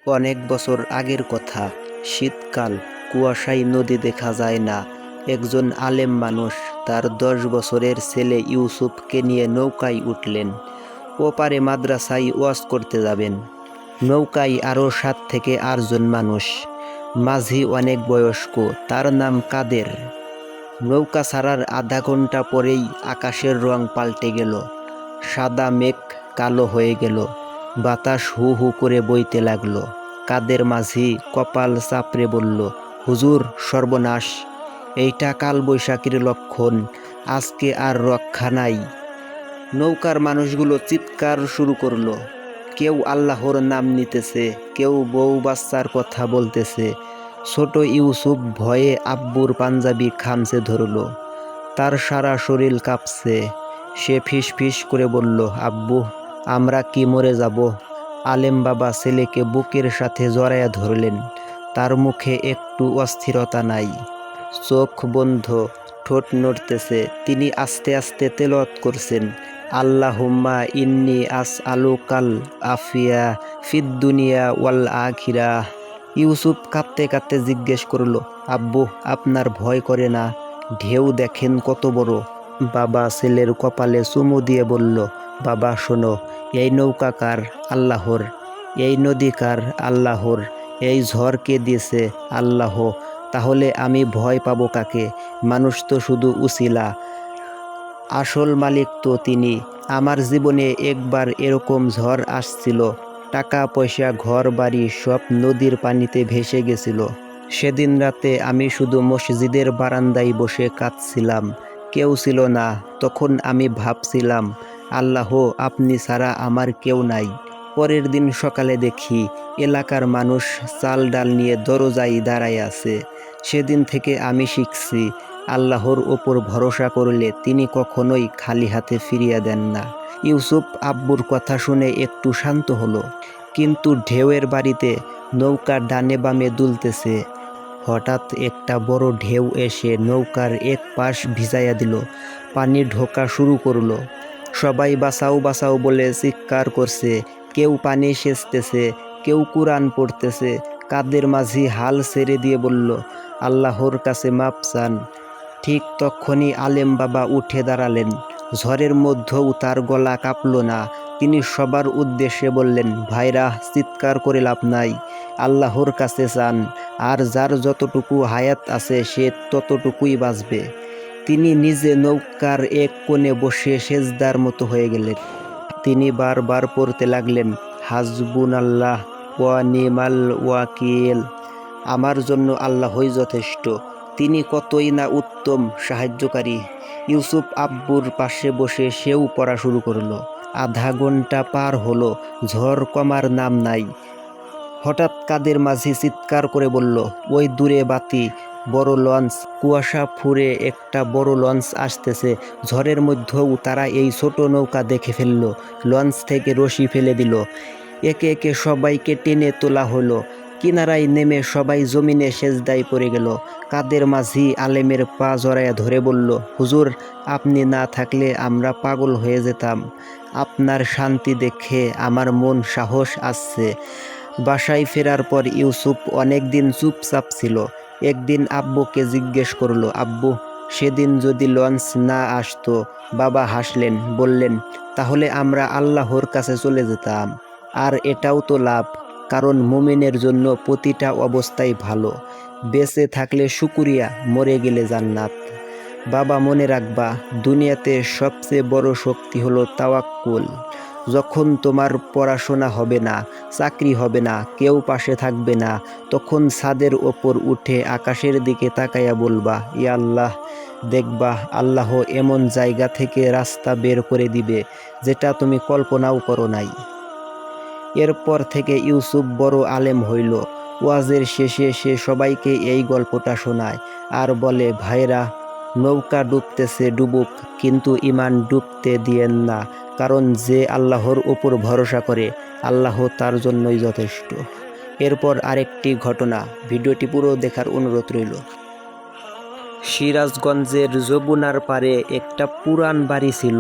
অনেক বছর আগের কথা। শীতকাল, কুয়াশায় নদী দেখা যায় না। একজন আলেম মানুষ তার 10 বছরের ছেলে ইউসুফকে নিয়ে নৌকায় উঠলেন। ওপারে মাদ্রাসায় ওয়াজ করতে যাবেন। নৌকায় আরও 7 থেকে 8 জন মানুষ। মাঝি অনেক বয়স্ক, তার নাম কাদের। নৌকা ছাড়ার আধা ঘন্টা পরেই আকাশের রং পাল্টে গেল। সাদা মেঘ কালো হয়ে গেল। বাতাস হু হু করে বইতে লাগলো। কাদের মাঝি কপাল চাপড়ে বলল, হুজুর, সর্বনাশ! এইটা কালবৈশাখীর লক্ষণ। আজকে আর রক্ষা নাই। নৌকার মানুষগুলো চিৎকার শুরু করলো। কেউ আল্লাহর নাম নিতেছে, কেউ বউ বাচ্চার কথা বলতেছে। ছোট ইউসুফ ভয়ে আব্বুর পাঞ্জাবি খামচে ধরল। তার সারা শরীর কাঁপছে। সে ফিস ফিস করে বলল, আব্বু, আমরা কি মরে যাব? আলেম বাবা ছেলেকে বুকের সাথে জড়াইয়া ধরলেন। তার মুখে একটু অস্থিরতা নাই, চোখ বন্ধ, ঠোঁট নড়তেছে। তিনি আস্তে আস্তে তেলাওয়াত করছেন, আল্লাহুম্মা ইন্নি আসআলুকাল আফিয়া ফিদ দুনিয়া ওয়াল আখিরাহ। ইউসুফ কাঁদতে কাঁদতে জিজ্ঞেস করল, আব্বু, আপনার ভয় করে না? ঢেউ দেখেন কত বড়। বাবা ছেলের কপালে চুমু দিয়ে বলল, বাবা শোনো, এই নৌকা কার? আল্লাহর। এই নদী কার? আল্লাহর। এই ঝড় কে দিয়েছে? আল্লাহ। তাহলে আমি ভয় পাবো কাকে? মানুষ তো শুধু উছিলা, আসল মালিক তো তিনি। আমার জীবনে একবার এরকম ঝড় আসছিল। টাকা পয়সা ঘর বাড়ি সব নদীর পানিতে ভেসে গেছিল। সেদিন রাতে আমি শুধু মসজিদের বারান্দায় বসে কাঁদছিলাম। কেউ ছিল না। তখন আমি ভাবছিলাম, আল্লাহ, আপনি ছাড়া আমার কেউ নাই। পরের দিন সকালে দেখি এলাকার মানুষ চাল ডাল নিয়ে দরজায় দাঁড়ায় আছে। সেদিন থেকে আমি শিখছি, আল্লাহর ওপর ভরসা করলে তিনি কখনোই খালি হাতে ফিরিয়ে দেন না। ইউসুফ আব্বুর কথা শুনে একটু শান্ত হলো। কিন্তু ঢেউয়ের বাড়িতে নৌকার ডানে বামে দুলতেছে। হঠাৎ একটা বড় ঢেউ এসে নৌকার এক পাশ ভিজাইয়া দিল। পানি ঢোকা শুরু করলো। সবাই বাঁচাও বাঁচাও বলে চিৎকার করছে। কেউ পানি সেচতেছে, কেউ কুরআন পড়তেছে। কাদের মাঝি হাল ছেড়ে দিয়ে বলল, আল্লাহর কাছে মাপ চান। ঠিক তখনই আলেম বাবা উঠে দাঁড়ালেন। ঝড়ের মধ্যেও তার গলা কাঁপল না। তিনি সবার উদ্দেশ্যে বললেন, ভাইরা, চিৎকার করে লাভ নাই। আল্লাহর কাছে চান, আর যার যতটুকু হায়াত আছে সে ততটুকুই বাঁচবে। তিনি নিজে নৌকার এক কোণে বসে সেজদার মতো হয়ে গেলেন। তিনি বারবার পড়তে লাগলেন, হাসবুনাল্লাহ ওয়া নিমাল ওয়াকিল। আমার জন্য আল্লাহই যথেষ্ট। তিনি কতই না উত্তম সাহায্যকারী। ইউসুফ আব্বুর পাশে বসে সেও পড়া শুরু করলো। আধা ঘন্টা পার হলো, ঝড় কমার নাম নাই। হঠাৎ কাদের মাঝি চিৎকার করে বলল, ওই দূরে বাতি, বড় লঞ্চ। কুয়াশা ফুরে একটা বড় লঞ্চ আসতেছে। ঝড়ের মধ্যেও তারা এই ছোট নৌকা দেখে ফেলল। লঞ্চ থেকে রশি ফেলে দিল। একে একে সবাইকে টেনে তোলা হলো। কিনারায় নেমে সবাই জমিনে সেজদায় পড়ে গেল। কাদের মাঝি আলেমের পা জড়াইয়া ধরে বলল, হুজুর, আপনি না থাকলে আমরা পাগল হয়ে যেতাম। আপনার শান্তি দেখে আমার মন সাহস আসছে। বাসায় ফেরার পর ইউসুফ অনেক দিন চুপচাপ ছিল। একদিন আব্বুকে জিজ্ঞেস করলো, আব্বু, সেদিন যদি লঞ্চ না আসতো? বাবা হাসলেন, বললেন, তাহলে আমরা আল্লাহর কাছে চলে যেতাম। আর এটাও তো লাভ, কারণ মুমিনের জন্য প্রতিটা অবস্থাই ভালো। বেঁচে থাকলে শুকরিয়া, মরে গেলে জান্নাত। বাবা, মনে রাখবা, দুনিয়াতে সবচেয়ে বড় শক্তি হলো তাওয়াক্কুল। যখন তোমার পড়াশোনা হবে না, চাকরি হবে না, কেউ পাশে থাকবে না, তখন ছাদের ওপর উঠে আকাশের দিকে তাকাইয়া বলবা, ইয়া আল্লাহ। দেখবা আল্লাহ এমন জায়গা থেকে রাস্তা বের করে দিবে যেটা তুমি কল্পনাও করো নাই। এরপর থেকে ইউসুফ বড় আলেম হইল। ওয়াজের শেষে সে সবাইকে এই গল্পটা শোনায় আর বলে, ভাইরা, নৌকা ডুবতেছে ডুবুক, কিন্তু ইমান ডুবতে দিয়েন না। কারণ যে আল্লাহর উপর ভরসা করে, আল্লাহ তার জন্যই যথেষ্ট। এরপর আরেকটি ঘটনা, ভিডিওটি পুরো দেখার অনুরোধ রইল। সিরাজগঞ্জের যমুনার পারে একটা পুরান বাড়ি ছিল।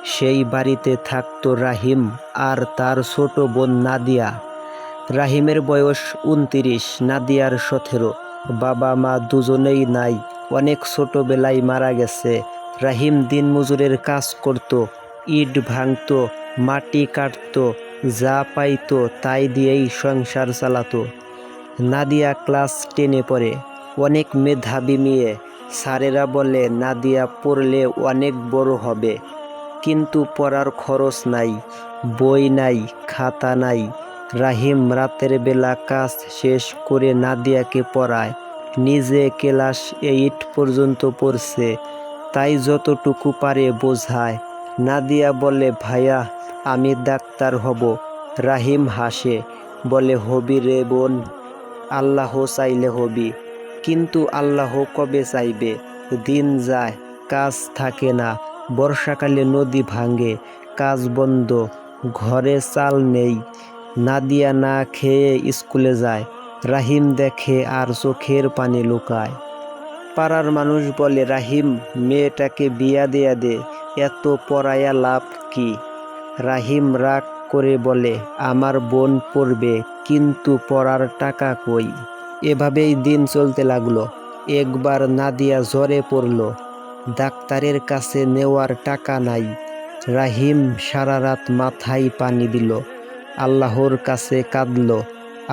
সেই বাড়িতে থাকতো রাহিম আর তার ছোট বোন নাদিয়া। রাহিমের বয়স 29, নাদিয়ার 17। বাবা মা দুজনেই নাই, অনেক ছোটবেলায় মারা গেছে। রাহিম দিনমজুরের কাজ করত, ইট ভাঙত, মাটি কাটত, যা পাইতো তাই দিয়েই সংসার চালাতো। নাদিয়া ক্লাস 10-এ পড়ে, অনেক মেধাবী মেয়ে। স্যারেরা বলে নাদিয়া পড়লে অনেক বড় হবে, কিন্তু পড়ার খরচ নাই, বই নাই, খাতা নাই। রাহিম রাতের বেলা কাজ শেষ করে নাদিয়াকে পড়ায়, নিজে ক্লাস 8 পর্যন্ত পড়ছে, তাই যতটুকু পারে বোঝায়। নাদিয়া বলে, ভাইয়া আমি ডাক্তার হব। রাহিম হাসে, বলে হবি রে বোন, আল্লাহ চাইলে হবি। কিন্তু আল্লাহ কবে চাইবে? দিন যায়, কাজ থাকে না। বর্ষাকালে নদী ভাঙে, কাজ বন্ধ, ঘরে চাল নেই। নাদিয়া না খেয়ে স্কুলে যায়। রাহিম দেখে আর চোখের পানি লুকায়। পাড়ার মানুষ বলে, রাহিম মেয়েটাকে বিয়া দেয়া দে, এত পড়ায়া লাভ কি? রাহিম রাগ করে বলে, আমার বোন পড়বে, কিন্তু পড়ার টাকা কই? এভাবেই দিন চলতে লাগলো। একবার নাদিয়া জ্বরে পড়ল, ডাক্তারের কাছে নেওয়ার টাকা নাই। রাহিম সারা রাত মাথায় পানি দিল, আল্লাহর কাছে কাঁদল,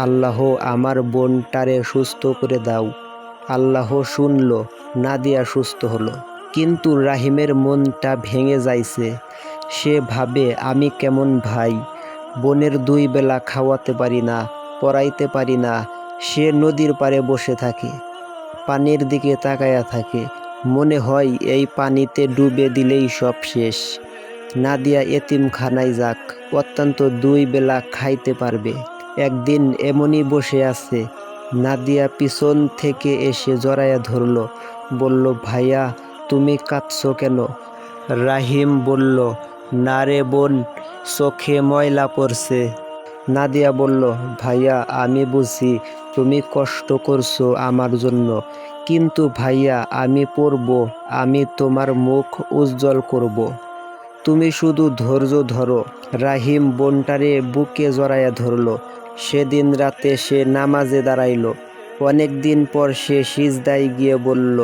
আল্লাহ আমার বোনটারে সুস্থ করে দাও। আল্লাহ শুনল, নাদিয়া সুস্থ হলো। কিন্তু রাহিমের মনটা ভেঙে যাইছে। সে ভাবে, আমি কেমন ভাই, বোনের 2 বেলা খাওয়াতে পারি না, পড়াইতে পারি না। সে নদীর পাড়ে বসে থাকে, পানির দিকে তাকায়া থাকে, মনে হয় এই পানিতে ডুবে দিলেই সব শেষ। নাদিয়া এতিমখানায় যাক, অত্যন্ত 2 বেলা খাইতে পারবে। একদিন এমনই বসে আছে, নাদিয়া পিছন থেকে এসে জড়াইয়া ধরল, বলল, ভাইয়া তুমি কাঁদছো কেন? রাহিম বলল, না রে বোন, চোখে ময়লা পড়ছে। নাদিয়া বলল, ভাইয়া আমি বুঝি তুমি কষ্ট করছো আমার জন্য, কিন্তু ভাইয়া আমি পড়ব, আমি তোমার মুখ উজ্জ্বল করব, তুমি শুধু ধৈর্য ধরো। রাহিম বোনটারে বুকে জড়াইয়া ধরল। সেদিন রাতে সে নামাজে দাঁড়াইল। অনেক দিন পর সে সিজদায় গিয়ে বলল,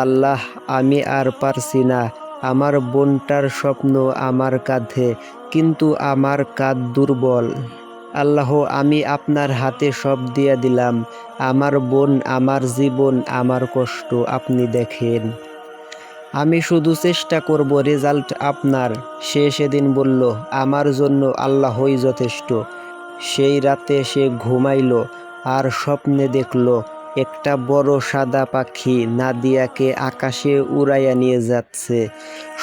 আল্লাহ আমি আর পারছি না, আমার বোনটার স্বপ্ন আমার কাঁধে, কিন্তু আমার কাঁধ দুর্বল। আল্লাহ আমি আপনার হাতে সব দিয়ে দিলাম, আমার বোন, আমার জীবন, আমার কষ্ট আপনি দেখেন, আমি শুধু চেষ্টা করব, রেজাল্ট আপনার। সে সেদিন বলল, আমার জন্য আল্লাহই যথেষ্ট। সেই রাতে সে ঘুমাইল আর স্বপ্নে দেখল একটা বড় সাদা পাখি নাদিয়াকে আকাশে উড়াইয়া নিয়ে যাচ্ছে।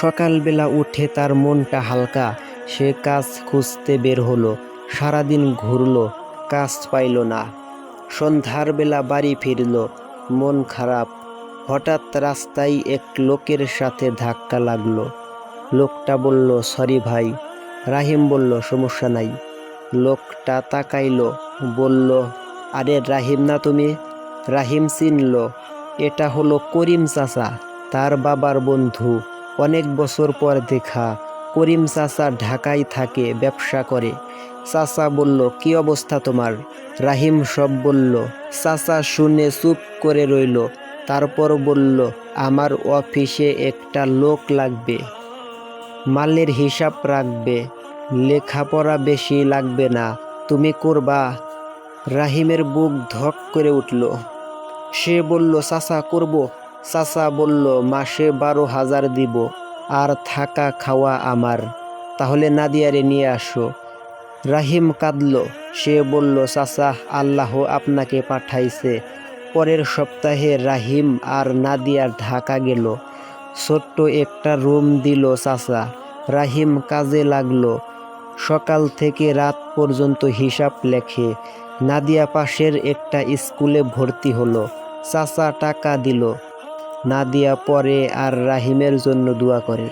সকালবেলা উঠে তার মনটা হালকা। সে কাজ খুঁজতে বের হলো, সারাদিন ঘুরল, কাজ পাইল না। সন্ধ্যার বেলা বাড়ি ফিরল, মন খারাপ। হঠাৎ রাস্তায় এক লোকের সাথে ধাক্কা লাগলো। লোকটা বলল, সরি ভাই। রাহিম বলল, সমস্যা নাই। লোকটা তাকাইল, বলল, আরে রাহিম না তুমি? রাহিম চিনল, এটা হলো করিম চাচা, তার বাবার বন্ধু। অনেক বছর পর দেখা। করিম চাচা ঢাকায় থাকে, ব্যবসা করে। চাচা বলল, কি অবস্থা তোমার? রাহিম সব বলল। চাচা শুনে চুপ করে রইল, তারপর বলল, আমার অফিসে একটা লোক লাগবে, মালের হিসাব রাখবে, লেখাপড়া বেশি লাগবে না, তুমি করবা? রাহিমের বুক ধক করে উঠল। সে বলল, চাচা করব। চাচা বলল, মাসে 12,000 দিব, আর থাকা খাওয়া আমার। তাহলে নাদিয়ারে নিয়ে আসো। রাহিম কাঁদল। সে বলল, চাচা আল্লাহ আপনাকে পাঠাইছে। পরের সপ্তাহে রাহিম আর নাদিয়া ঢাকা গেল। ছোট্ট একটা রুম দিল চাচা। রাহিম কাজে লাগলো, সকাল থেকে রাত পর্যন্ত হিসাব লেখে। নাদিয়া পাশের একটা স্কুলে ভর্তি হলো। চাচা টাকা দিল। নাদিয়া পড়ে আর রাহিমের জন্য দোয়া করে।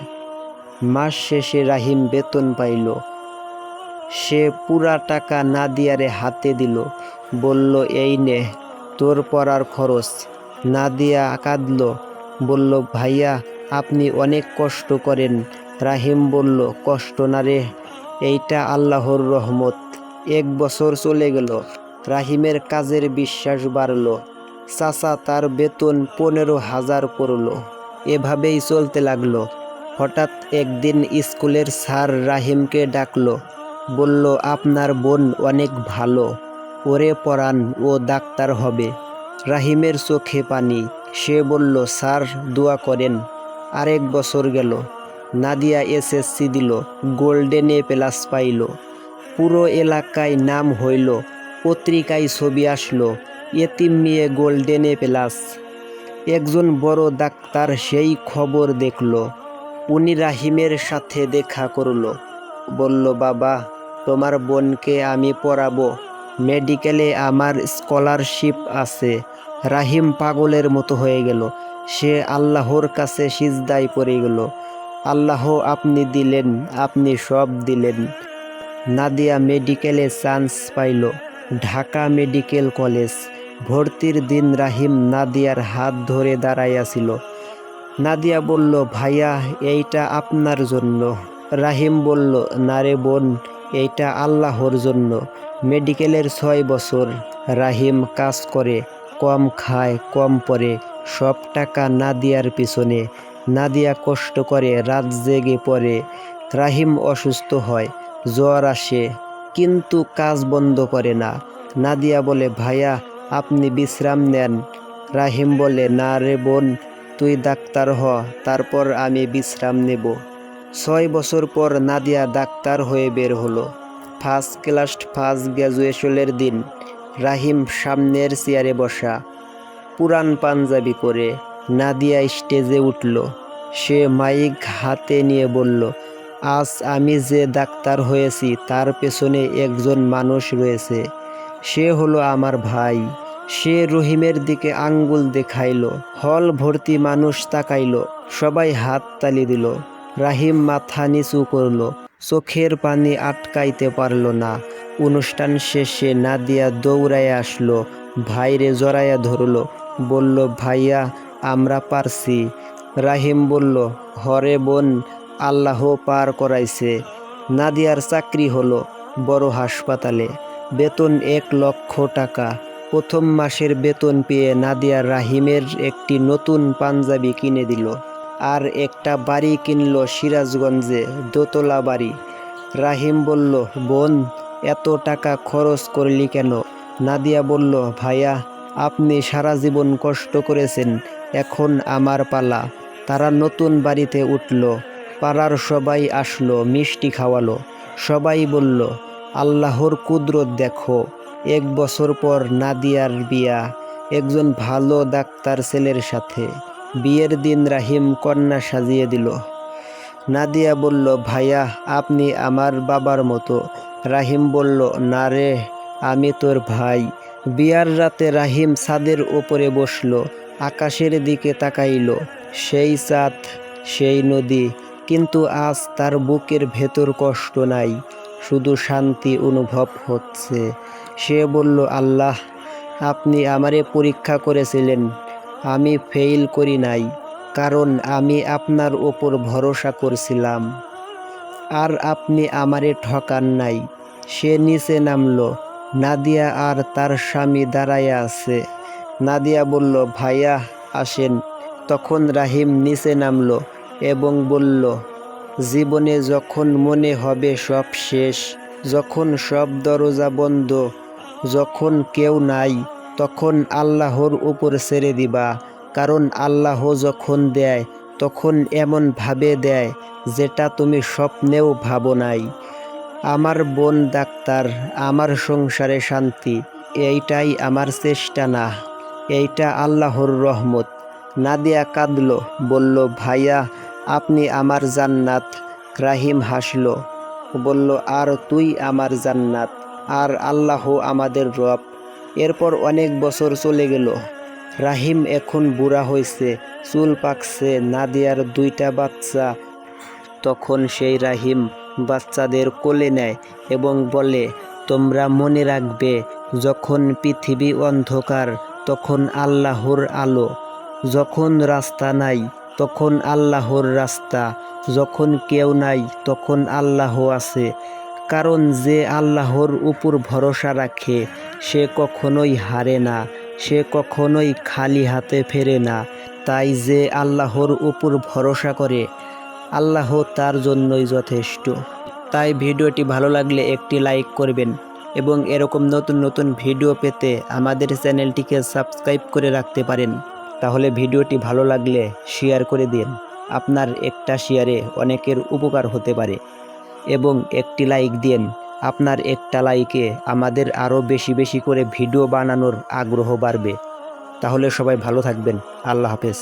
মাস শেষে রাহিম বেতন পাইল। সে পুরা টাকা নাদিয়ারে হাতে দিল, বলল, এই নে তোর পড়ার খরচ। নাদিয়া কাঁদল, বলল, ভাইয়া আপনি অনেক কষ্ট করেন। রাহিম বলল, কষ্ট না রে, এইটা আল্লাহর রহমত। 1 বছর চলে গেল। রাহিমের কাজের বিশ্বাস বাড়ল। চাচা তার বেতন 15,000 করল। এভাবেই চলতে লাগলো। হঠাৎ একদিন স্কুলের স্যার রাহিমকে ডাকলো। বলল, আপনার বোন অনেক ভালো, ওরে পড়ান, ও ডাক্তার হবে। রাহিমের চোখে পানি। সে বলল, স্যার দোয়া করেন। আরেক বছর গেল। নাদিয়া এসএসসি দিল, গোল্ডেন এ প্লাস পাইল। পুরো এলাকায় নাম হইল, পত্রিকায় ছবি আসলো, এতিম মেয়ে গোল্ডেন এ প্লাস। একজন বড় ডাক্তার সেই খবর দেখল। উনি রাহিমের সাথে দেখা করল। বলল, বাবা, তোমার বোনকে আমি পড়াবো, মেডিকেলে আমার স্কলারশিপ আছে। রাহিম পাগলের মতো হয়ে গেল। সে আল্লাহর কাছে সিজদায় পড়ে গেল। আল্লাহ, আপনি দিলেন, আপনি সব দিলেন। নাদিয়া মেডিকেলে চান্স পাইল, ঢাকা মেডিকেল কলেজ। ভর্তির দিন রাহিম নাদিয়ার হাত ধরে দাঁড়াইয়াছিল। নাদিয়া বলল, ভাইয়া, এইটা আপনার জন্য। রাহিম বলল, না রে বোন, এইটা আল্লাহর জন্য। মেডিকেলের 6 বছর রাহিম কাজ করে, কম খায়, কম পড়ে, সব টাকা নাদিয়ার পিছনে। নাদিয়া কষ্ট করে, রাত জেগে পড়ে। রাহিম অসুস্থ হয়, জ্বর আসে, কিন্তু কাজ বন্ধ করে না। নাদিয়া বলে, ভাইয়া, আপনি বিশ্রাম নেন। রাহিম বলে, না রে বোন, তুই ডাক্তার হ, তারপর আমি বিশ্রাম নেব। 6 বছর পর নাদিয়া ডাক্তার হয়ে বের হলো। ফার্স্ট ক্লাস, ফার্স্ট গ্র্যাজুয়েশনের দিন। রাহিম সামনের চেয়ারে বসা, পুরান পাঞ্জাবি করে। নাদিয়া স্টেজে উঠল। সে মাইক হাতে নিয়ে বলল, আজ আমি যে ডাক্তার হয়েছি তার পেছনে একজন মানুষ রয়েছে। সে হলো আমার ভাই। সে রহিমের দিকে আঙ্গুল দেখাইল। হল ভর্তি মানুষ তাকাইল, সবাই হাত তালি দিল। রাহিম মাথা নিচু করল, চোখের পানি আটকাইতে পারল না। অনুষ্ঠান শেষে নাদিয়া দৌড়াইয়া আসলো, ভাইরে জড়াইয়া ধরল, বলল, ভাইয়া, আমরা পারছি। রাহিম বলল, হরে বোন, আল্লাহ পার করাইছে। নাদিয়ার চাকরি হলো বড় হাসপাতালে, বেতন 1 লক্ষ টাকা। প্রথম মাসের বেতন পেয়ে নাদিয়া রাহিমের একটি নতুন পাঞ্জাবি কিনে দিল, আর একটা বাড়ি কিনল সিরাজগঞ্জে, দোতলা বাড়ি। রাহিম বলল, বোন, এত টাকা খরচ করলি কেন? নাদিয়া বলল, ভাইয়া, আপনি সারা জীবন কষ্ট করেছেন, এখন আমার পালা। তারা নতুন বাড়িতে উঠল। পাড়ার সবাই আসলো, মিষ্টি খাওয়ালো। সবাই বলল, আল্লাহর কুদরত দেখো। 1 বছর পর নাদিয়ার বিয়া, একজন ভালো ডাক্তার ছেলের সাথে। বিয়ের দিন রাহিম কন্যা সাজিয়ে দিল। নাদিয়া বলল, ভাইয়া, আপনি আমার বাবার মতো। রাহিম বলল, না রে, আমি তোর ভাই। বিয়ার রাতে রাহিম ছাদের ওপরে বসল, আকাশের দিকে তাকাইল। সেই চাঁদ, সেই নদী, কিন্তু আজ তার বুকের ভেতর কষ্ট নাই, শুধু শান্তি অনুভব হচ্ছে। সে বলল, আল্লাহ, আপনি আমারে পরীক্ষা করেছিলেন, আমি ফেইল করি নাই, কারণ আমি আপনার ওপর ভরসা করছিলাম, আর আপনি আমারে ঠকান নাই। সে নিচে নামল। নাদিয়া আর তার স্বামী দাঁড়াইয়া আছে। নাদিয়া বলল, ভাইয়া, আসেন। তখন রাহিম নিচে নামল এবং বলল, জীবনে যখন মনে হবে সব শেষ, যখন সব দরজা বন্ধ, যখন কেউ নাই, তখন আল্লাহর উপর ছেড়ে দিবা, কারণ আল্লাহ যখন দেয় তখন এমনভাবে দেয় যেটা তুমি স্বপ্নেও ভাবো নাই। আমার বোন ডাক্তার, আমার সংসারে শান্তি, এইটাই আমার চেষ্টা না, এইটা আল্লাহর রহমত। নাদিয়া কাঁদল, বলল, ভাইয়া, আপনি আমার জান্নাত। রাহিম হাসল, বলল, আর তুই আমার জান্নাত, আর আল্লাহ আমাদের রব। এরপর অনেক বছর চলে গেল। রাহিম এখন বুড়া হয়েছে, চুল পাকছে, নাদিয়ার 2টা বাচ্চা। তখন সেই রাহিম বাচ্চাদের কোলে নেয় এবং বলে, তোমরা মনে রাখবে, যখন পৃথিবী অন্ধকার তখন আল্লাহর আলো, যখন রাস্তা নাই তখন আল্লাহর রাস্তা, যখন কেউ নাই তখন আল্লাহ আছে। কারণ যে আল্লাহর উপর ভরসা রাখে সে কখনোই হারে না, সে কখনোই খালি হাতে ফেরে না। তাই যে আল্লাহর উপর ভরসা করে আল্লাহ তার জন্যই যথেষ্ট। তাই ভিডিওটি ভালো লাগলে একটি লাইক করবেন এবং এরকম নতুন নতুন ভিডিও পেতে আমাদের চ্যানেলটিকে সাবস্ক্রাইব করে রাখতে পারেন। তাহলে ভিডিওটি ভালো লাগলে শেয়ার করে দিন। আপনার একটা শেয়ারে অনেকের উপকার হতে পারে এবং একটি লাইক দিন। আপনার একটা লাইকে আমাদের আরও বেশি বেশি করে ভিডিও বানানোর আগ্রহ বাড়বে। তাহলে সবাই ভালো থাকবেন। আল্লাহ হাফেজ।